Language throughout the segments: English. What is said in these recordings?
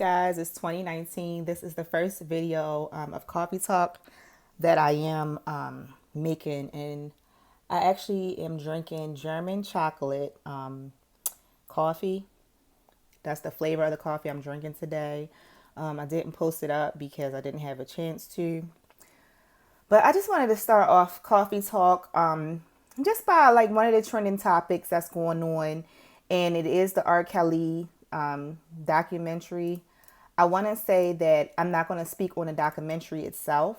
guys, it's 2019. This is the first video of Coffee Talk that I am making, and I actually am drinking German chocolate coffee. That's the flavor of the coffee I'm drinking today. I didn't post it up because I didn't have a chance to. But I just wanted to start off Coffee Talk just by like one of the trending topics that's going on, and it is the R. Kelly documentary. I want to say that I'm not going to speak on the documentary itself.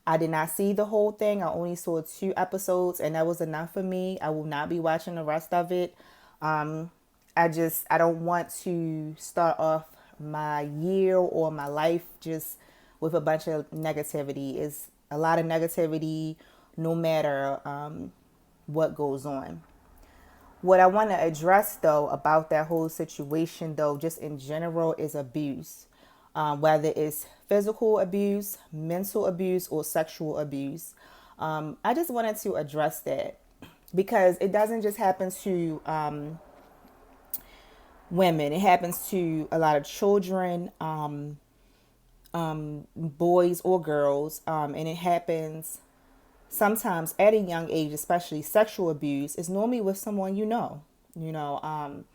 I did not see the whole thing. I only saw 2 episodes, and that was enough for me. I will not be watching the rest of it. I don't want to start off my year or my life just with a bunch of negativity. It's a lot of negativity no matter what goes on. What I want to address though about that whole situation though, just in general, is abuse. Whether it's physical abuse, mental abuse, or sexual abuse. I just wanted to address that because it doesn't just happen to women. It happens to a lot of children, boys or girls, and it happens sometimes at a young age. Especially sexual abuse is normally with someone you know. You know,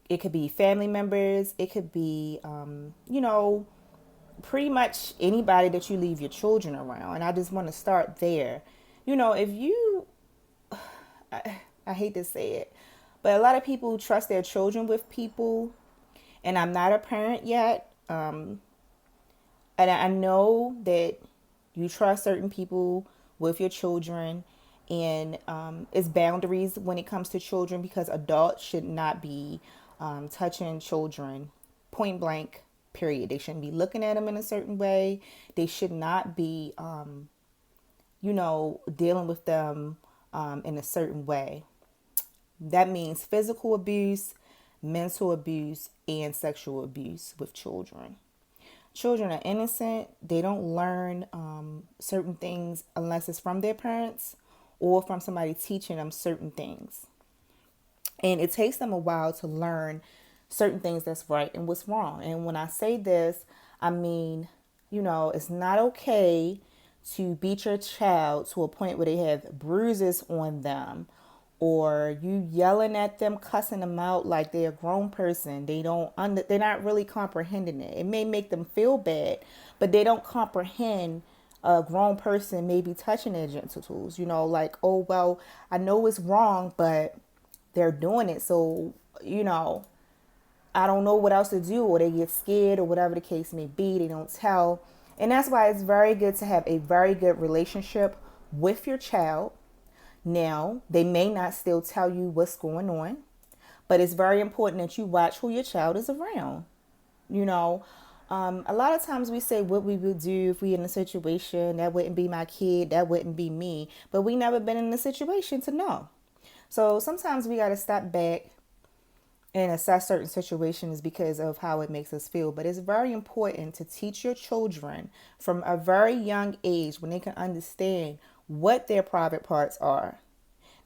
it could be family members. It could be, pretty much anybody that you leave your children around. And I just want to start there. If you, I hate to say it, but a lot of people trust their children with people, and I'm not a parent yet. And I know that you trust certain people with your children, and it's boundaries when it comes to children because adults should not be touching children point blank, period. They shouldn't be looking at them in a certain way. They should not be, dealing with them in a certain way. That means physical abuse, mental abuse, and sexual abuse with children. Children are innocent. They don't learn certain things unless it's from their parents or from somebody teaching them certain things. And it takes them a while to learn certain things that's right and what's wrong. And when I say this, I mean, it's not okay to beat your child to a point where they have bruises on them, or you yelling at them, cussing them out like they're a grown person. They're not really comprehending it. It may make them feel bad, but they don't comprehend a grown person maybe touching their genitals. Like, oh well, I know it's wrong, but they're doing it, so I don't know what else to do, or they get scared, or whatever the case may be. They don't tell. And that's why it's very good to have a very good relationship with your child. Now, they may not still tell you what's going on, but it's very important that you watch who your child is around. A lot of times we say what we would do if we in a situation that wouldn't be my kid, that wouldn't be me, but we never been in a situation to know. So sometimes we got to step back and assess certain situations because of how it makes us feel. But it's very important to teach your children from a very young age, when they can understand what their private parts are.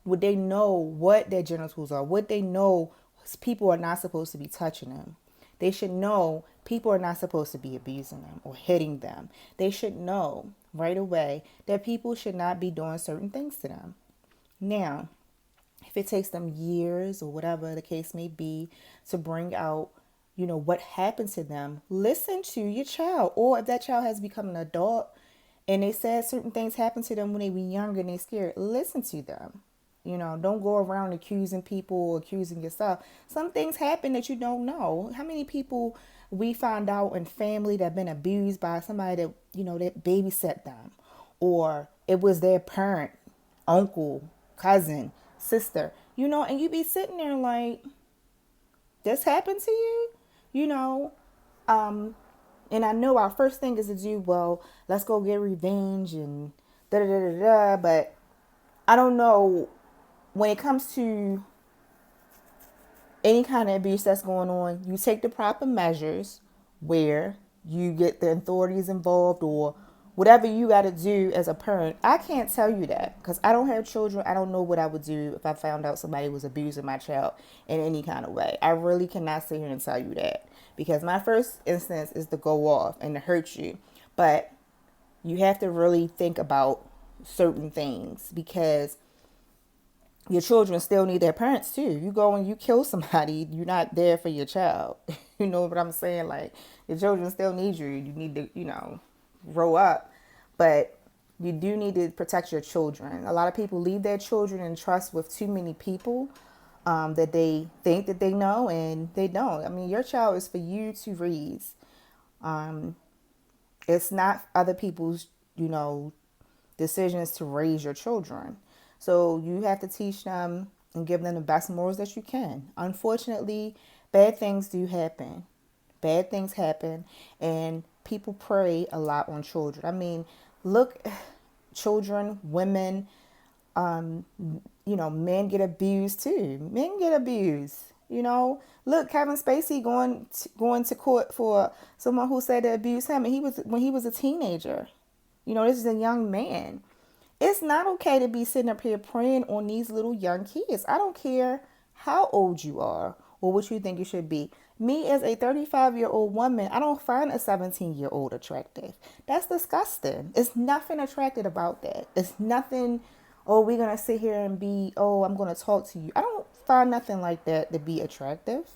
Would they know what their genitals are? Would they know people are not supposed to be touching them? They should know people are not supposed to be abusing them or hitting them. They should know right away that people should not be doing certain things to them. Now, if it takes them years or whatever the case may be to bring out, what happened to them, listen to your child. Or if that child has become an adult and they said certain things happened to them when they were younger and they're scared, listen to them. Don't go around accusing people or accusing yourself. Some things happen that you don't know. How many people we find out in family that have been abused by somebody that, that babysat them, or it was their parent, uncle, cousin, sister, and you be sitting there like, this happened to you, and I know our first thing is to do, well, let's go get revenge and da da da da da. But I don't know, when it comes to any kind of abuse that's going on, you take the proper measures where you get the authorities involved or whatever you got to do as a parent, I can't tell you that because I don't have children. I don't know what I would do if I found out somebody was abusing my child in any kind of way. I really cannot sit here and tell you that because my first instance is to go off and to hurt you. But you have to really think about certain things because your children still need their parents too. You go and you kill somebody, you're not there for your child. You know what I'm saying? Like, your children still need you. You need to, grow up. But you do need to protect your children. A lot of people leave their children in trust with too many people that they think that they know, and they don't. I mean, your child is for you to raise. It's not other people's, decisions to raise your children. So you have to teach them and give them the best morals that you can. Unfortunately, bad things do happen. Bad things happen, and people prey a lot on children. I mean, look, children, women, men get abused too. Men get abused. Look, Kevin Spacey going to court for someone who said they abused him, and when he was a teenager. This is a young man. It's not okay to be sitting up here preying on these little young kids. I don't care how old you are or what you think you should be. Me as a 35-year-old woman, I don't find a 17-year-old attractive. That's disgusting. It's nothing attractive about that. It's nothing, we're going to sit here and I'm going to talk to you. I don't find nothing like that to be attractive.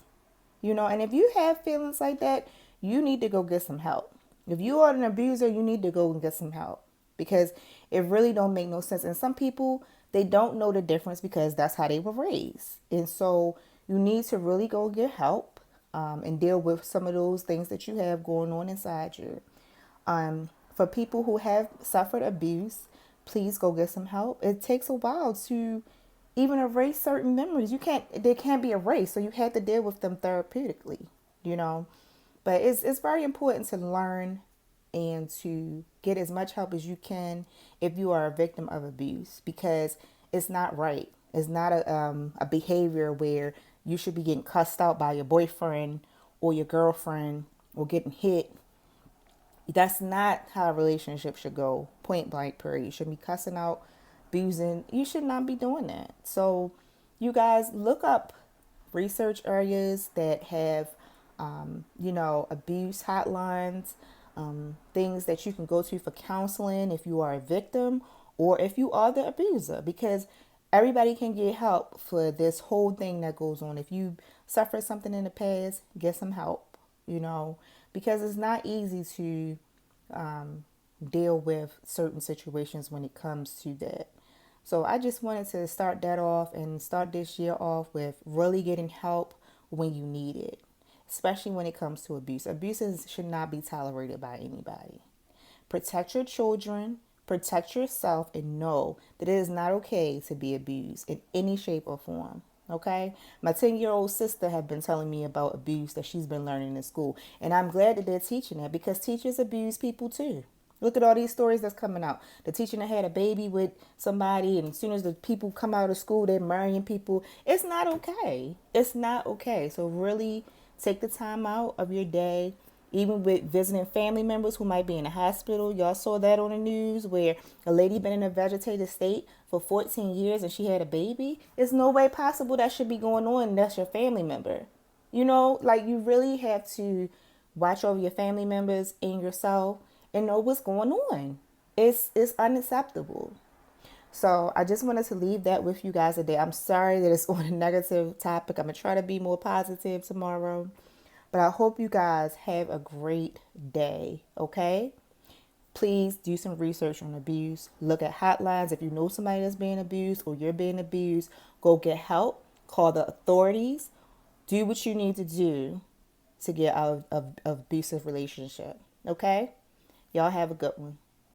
And if you have feelings like that, you need to go get some help. If you are an abuser, you need to go and get some help because it really don't make no sense. And some people, they don't know the difference because that's how they were raised. And so you need to really go get help and deal with some of those things that you have going on inside you. For people who have suffered abuse, please go get some help. It takes a while to even erase certain memories. They can't be erased. So you have to deal with them therapeutically, But it's very important to learn and to get as much help as you can if you are a victim of abuse because it's not right. It's not a behavior where you should be getting cussed out by your boyfriend or your girlfriend or getting hit. That's not how a relationship should go. Point blank, period. You shouldn't be cussing out, abusing. You should not be doing that. So you guys look up research areas that have abuse hotlines, things that you can go to for counseling if you are a victim or if you are the abuser, because everybody can get help for this whole thing that goes on. If you suffered something in the past, get some help, because it's not easy to deal with certain situations when it comes to that. So I just wanted to start that off and start this year off with really getting help when you need it, especially when it comes to abuse. Abuses should not be tolerated by anybody. Protect your children, protect yourself, and know that it is not okay to be abused in any shape or form. Okay? My 10-year-old sister have been telling me about abuse that she's been learning in school. And I'm glad that they're teaching that because teachers abuse people too. Look at all these stories that's coming out. The teacher that had a baby with somebody, and as soon as the people come out of school, they're marrying people. It's not okay. It's not okay. So really take the time out of your day, even with visiting family members who might be in the hospital. Y'all saw that on the news where a lady been in a vegetative state for 14 years and she had a baby. There's no way possible that should be going on and that's your family member. You really have to watch over your family members and yourself and know what's going on. It's unacceptable. So I just wanted to leave that with you guys today. I'm sorry that it's on a negative topic. I'm going to try to be more positive tomorrow. But I hope you guys have a great day, okay? Please do some research on abuse. Look at hotlines. If you know somebody that's being abused or you're being abused, go get help. Call the authorities. Do what you need to do to get out of abusive relationship, okay? Y'all have a good one.